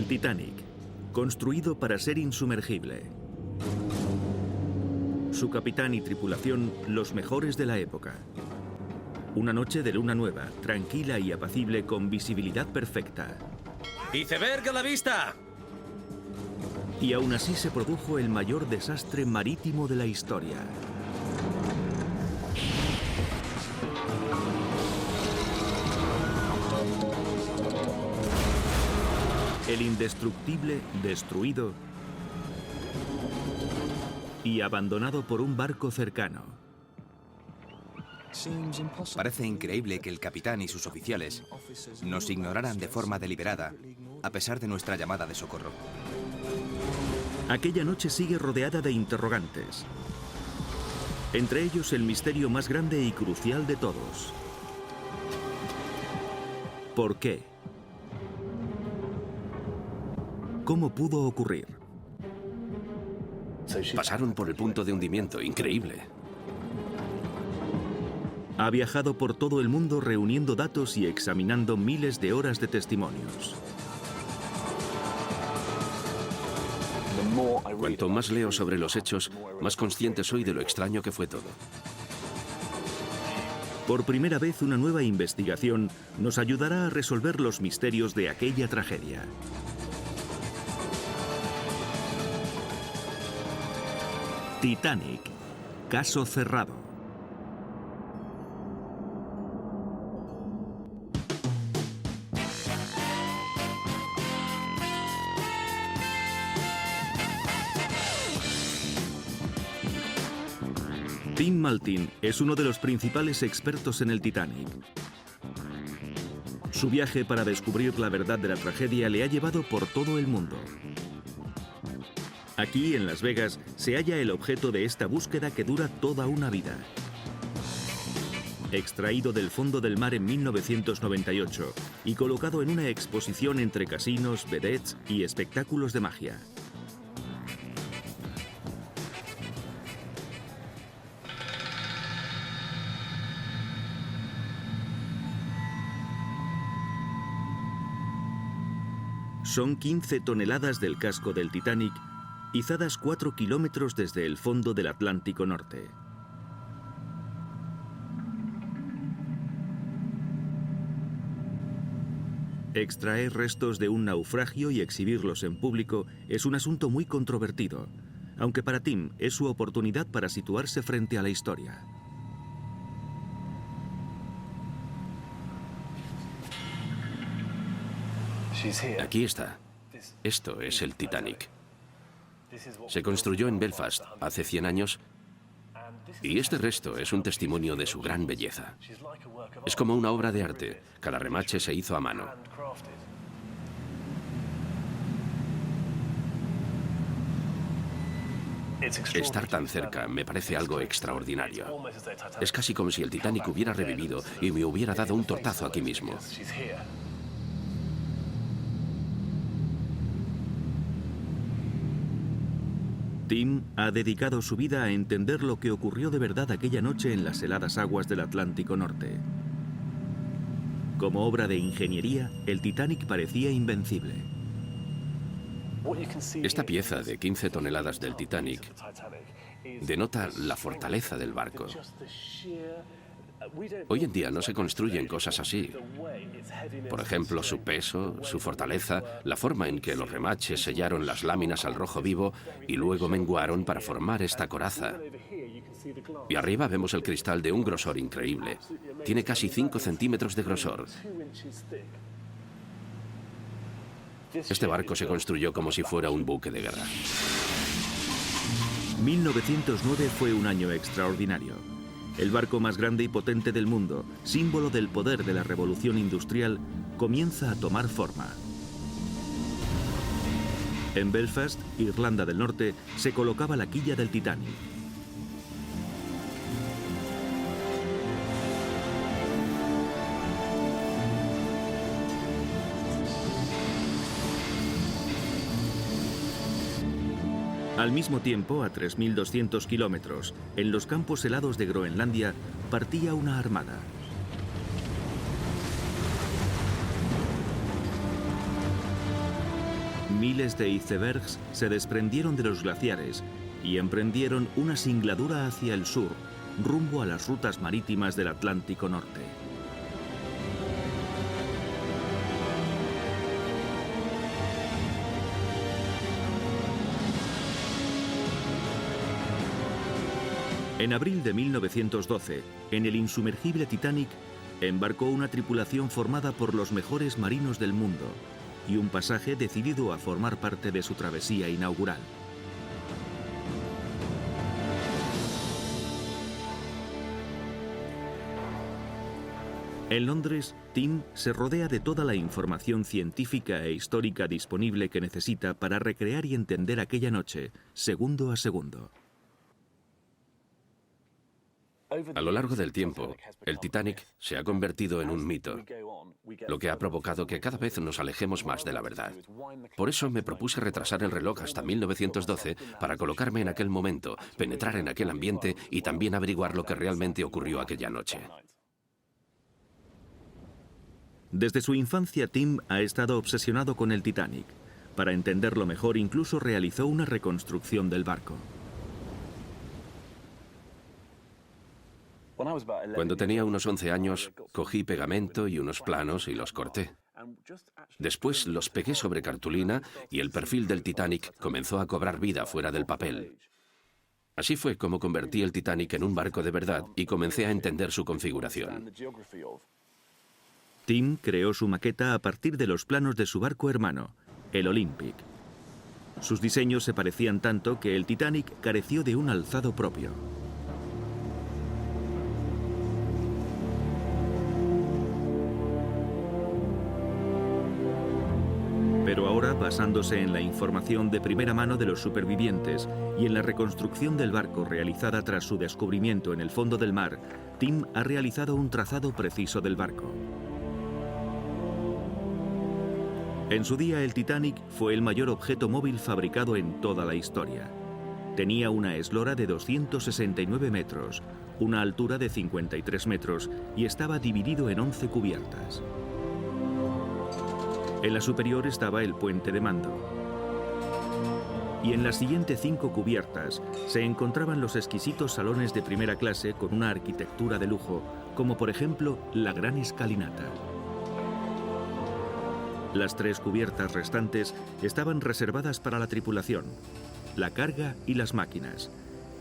El Titanic, construido para ser insumergible. Su capitán y tripulación, los mejores de la época. Una noche de luna nueva, tranquila y apacible con visibilidad perfecta. ¡Iceberg a la vista! Y aún así se produjo el mayor desastre marítimo de la historia. El indestructible destruido y abandonado por un barco cercano. Parece increíble que el capitán y sus oficiales nos ignoraran de forma deliberada, a pesar de nuestra llamada de socorro. Aquella noche sigue rodeada de interrogantes. Entre ellos el misterio más grande y crucial de todos. ¿Por qué? ¿Cómo pudo ocurrir? Pasaron por el punto de hundimiento, increíble. Ha viajado por todo el mundo reuniendo datos y examinando miles de horas de testimonios. Cuanto más leo sobre los hechos, más consciente soy de lo extraño que fue todo. Por primera vez, una nueva investigación nos ayudará a resolver los misterios de aquella tragedia. Titanic, caso cerrado. Tim Maltin es uno de los principales expertos en el Titanic. Su viaje para descubrir la verdad de la tragedia le ha llevado por todo el mundo. Aquí, en Las Vegas, se halla el objeto de esta búsqueda que dura toda una vida. Extraído del fondo del mar en 1998 y colocado en una exposición entre casinos, vedettes y espectáculos de magia. Son 15 toneladas del casco del Titanic, izadas 4 kilómetros desde el fondo del Atlántico Norte. Extraer restos de un naufragio y exhibirlos en público es un asunto muy controvertido, aunque para Tim es su oportunidad para situarse frente a la historia. Aquí está. Esto es el Titanic. Se construyó en Belfast hace 100 años y este resto es un testimonio de su gran belleza. Es como una obra de arte. Cada remache se hizo a mano. Estar tan cerca me parece algo extraordinario. Es casi como si el Titanic hubiera revivido y me hubiera dado un tortazo aquí mismo. Tim ha dedicado su vida a entender lo que ocurrió de verdad aquella noche en las heladas aguas del Atlántico Norte. Como obra de ingeniería, el Titanic parecía invencible. Esta pieza de 15 toneladas del Titanic denota la fortaleza del barco. Hoy en día no se construyen cosas así. Por ejemplo, su peso, su fortaleza, la forma en que los remaches sellaron las láminas al rojo vivo y luego menguaron para formar esta coraza. Y arriba vemos el cristal de un grosor increíble. Tiene casi 5 centímetros de grosor. Este barco se construyó como si fuera un buque de guerra. 1909 fue un año extraordinario. El barco más grande y potente del mundo, símbolo del poder de la revolución industrial, comienza a tomar forma. En Belfast, Irlanda del Norte, se colocaba la quilla del Titanic. Al mismo tiempo, a 3.200 kilómetros, en los campos helados de Groenlandia, partía una armada. Miles de icebergs se desprendieron de los glaciares y emprendieron una singladura hacia el sur, rumbo a las rutas marítimas del Atlántico Norte. En abril de 1912, en el insumergible Titanic, embarcó una tripulación formada por los mejores marinos del mundo y un pasaje decidido a formar parte de su travesía inaugural. En Londres, Tim se rodea de toda la información científica e histórica disponible que necesita para recrear y entender aquella noche, segundo a segundo. A lo largo del tiempo, el Titanic se ha convertido en un mito, lo que ha provocado que cada vez nos alejemos más de la verdad. Por eso me propuse retrasar el reloj hasta 1912 para colocarme en aquel momento, penetrar en aquel ambiente y también averiguar lo que realmente ocurrió aquella noche. Desde su infancia, Tim ha estado obsesionado con el Titanic. Para entenderlo mejor, incluso realizó una reconstrucción del barco. Cuando tenía unos 11 años, cogí pegamento y unos planos y los corté. Después los pegué sobre cartulina y el perfil del Titanic comenzó a cobrar vida fuera del papel. Así fue como convertí el Titanic en un barco de verdad y comencé a entender su configuración. Tim creó su maqueta a partir de los planos de su barco hermano, el Olympic. Sus diseños se parecían tanto que el Titanic careció de un alzado propio. Pero ahora, basándose en la información de primera mano de los supervivientes y en la reconstrucción del barco realizada tras su descubrimiento en el fondo del mar, Tim ha realizado un trazado preciso del barco. En su día, el Titanic fue el mayor objeto móvil fabricado en toda la historia. Tenía una eslora de 269 metros, una altura de 53 metros y estaba dividido en 11 cubiertas. En la superior estaba el puente de mando. Y en las siguientes 5 cubiertas se encontraban los exquisitos salones de primera clase con una arquitectura de lujo, como por ejemplo la Gran Escalinata. Las 3 cubiertas restantes estaban reservadas para la tripulación, la carga y las máquinas.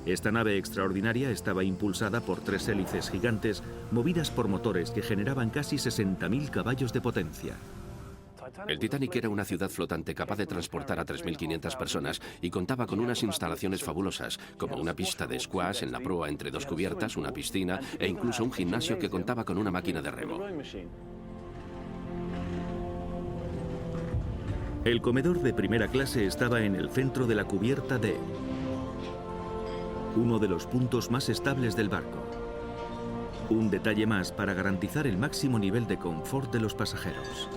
Esta nave extraordinaria estaba impulsada por 3 hélices gigantes movidas por motores que generaban casi 60.000 caballos de potencia. El Titanic era una ciudad flotante capaz de transportar a 3.500 personas y contaba con unas instalaciones fabulosas, como una pista de squash en la proa entre 2 cubiertas, una piscina e incluso un gimnasio que contaba con una máquina de remo. El comedor de primera clase estaba en el centro de la cubierta D, uno de los puntos más estables del barco. Un detalle más para garantizar el máximo nivel de confort de los pasajeros.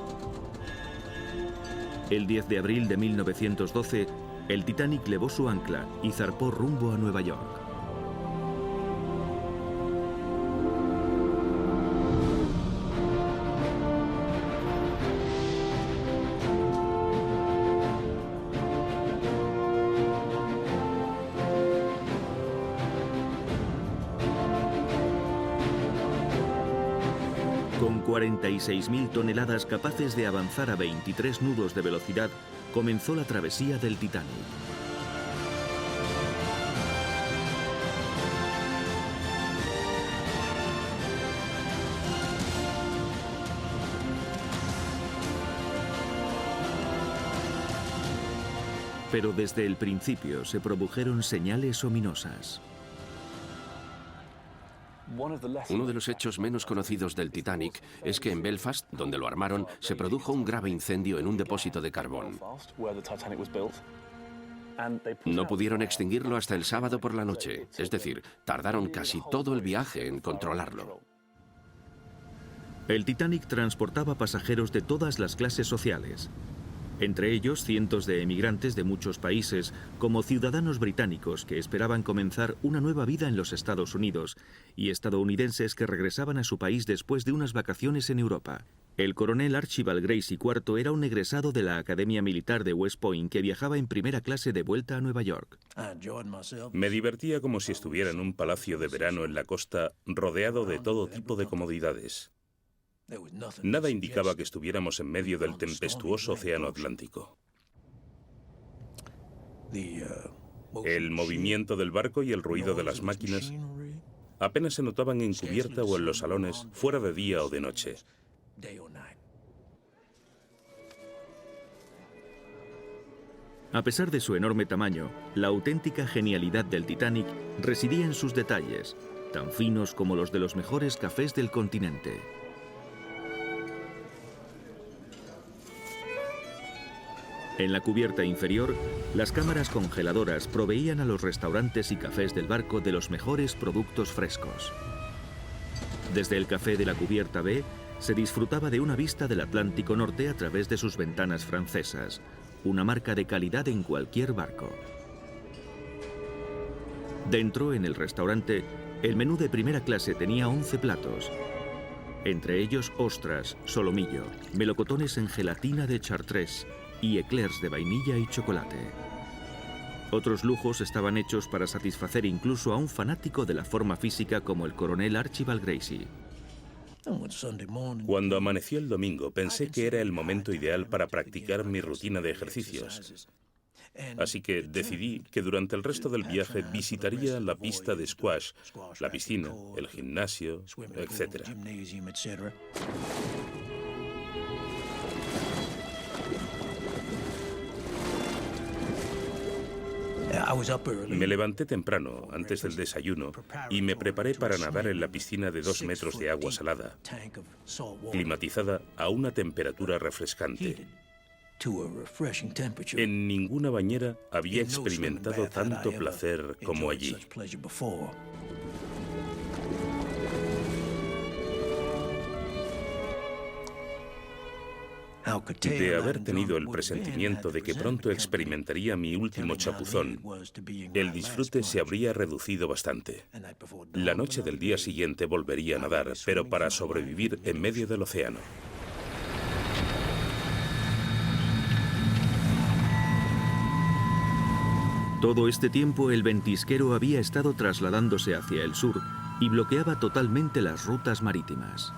El 10 de abril de 1912, el Titanic levó su ancla y zarpó rumbo a Nueva York. Con 46.000 toneladas capaces de avanzar a 23 nudos de velocidad, comenzó la travesía del Titanic. Pero desde el principio se produjeron señales ominosas. Uno de los hechos menos conocidos del Titanic es que en Belfast, donde lo armaron, se produjo un grave incendio en un depósito de carbón. No pudieron extinguirlo hasta el sábado por la noche, es decir, tardaron casi todo el viaje en controlarlo. El Titanic transportaba pasajeros de todas las clases sociales. Entre ellos cientos de emigrantes de muchos países, como ciudadanos británicos que esperaban comenzar una nueva vida en los Estados Unidos y estadounidenses que regresaban a su país después de unas vacaciones en Europa. El coronel Archibald Gracie IV era un egresado de la Academia Militar de West Point que viajaba en primera clase de vuelta a Nueva York. Me divertía como si estuviera en un palacio de verano en la costa, rodeado de todo tipo de comodidades. Nada indicaba que estuviéramos en medio del tempestuoso océano Atlántico. El movimiento del barco y el ruido de las máquinas apenas se notaban en cubierta o en los salones, fuera de día o de noche. A pesar de su enorme tamaño, la auténtica genialidad del Titanic residía en sus detalles, tan finos como los de los mejores cafés del continente. En la cubierta inferior, las cámaras congeladoras proveían a los restaurantes y cafés del barco de los mejores productos frescos. Desde el café de la cubierta B, se disfrutaba de una vista del Atlántico Norte a través de sus ventanas francesas, una marca de calidad en cualquier barco. Dentro, en el restaurante, el menú de primera clase tenía 11 platos, entre ellos ostras, solomillo, melocotones en gelatina de chartres y eclairs de vainilla y chocolate. Otros lujos estaban hechos para satisfacer incluso a un fanático de la forma física como el coronel Archibald Gracie. Cuando amaneció el domingo, pensé que era el momento ideal para practicar mi rutina de ejercicios. Así que decidí que durante el resto del viaje visitaría la pista de squash, la piscina, el gimnasio, etc. Me levanté temprano, antes del desayuno, y me preparé para nadar en la piscina de 2 metros de agua salada, climatizada a una temperatura refrescante. En ninguna bañera había experimentado tanto placer como allí. De haber tenido el presentimiento de que pronto experimentaría mi último chapuzón, el disfrute se habría reducido bastante. La noche del día siguiente volvería a nadar, pero para sobrevivir en medio del océano. Todo este tiempo el ventisquero había estado trasladándose hacia el sur y bloqueaba totalmente las rutas marítimas.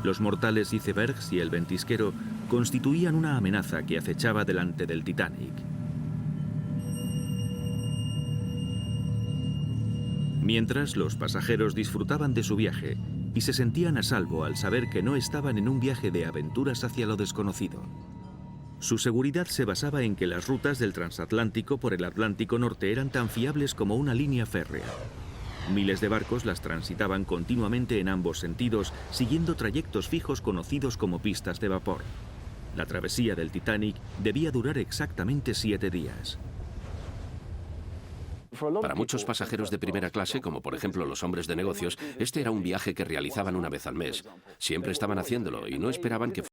Los mortales icebergs y el ventisquero constituían una amenaza que acechaba delante del Titanic. Mientras, los pasajeros disfrutaban de su viaje y se sentían a salvo al saber que no estaban en un viaje de aventuras hacia lo desconocido. Su seguridad se basaba en que las rutas del transatlántico por el Atlántico Norte eran tan fiables como una línea férrea. Miles de barcos las transitaban continuamente en ambos sentidos, siguiendo trayectos fijos conocidos como pistas de vapor. La travesía del Titanic debía durar exactamente 7 días. Para muchos pasajeros de primera clase, como por ejemplo los hombres de negocios, este era un viaje que realizaban una vez al mes. Siempre estaban haciéndolo y no esperaban que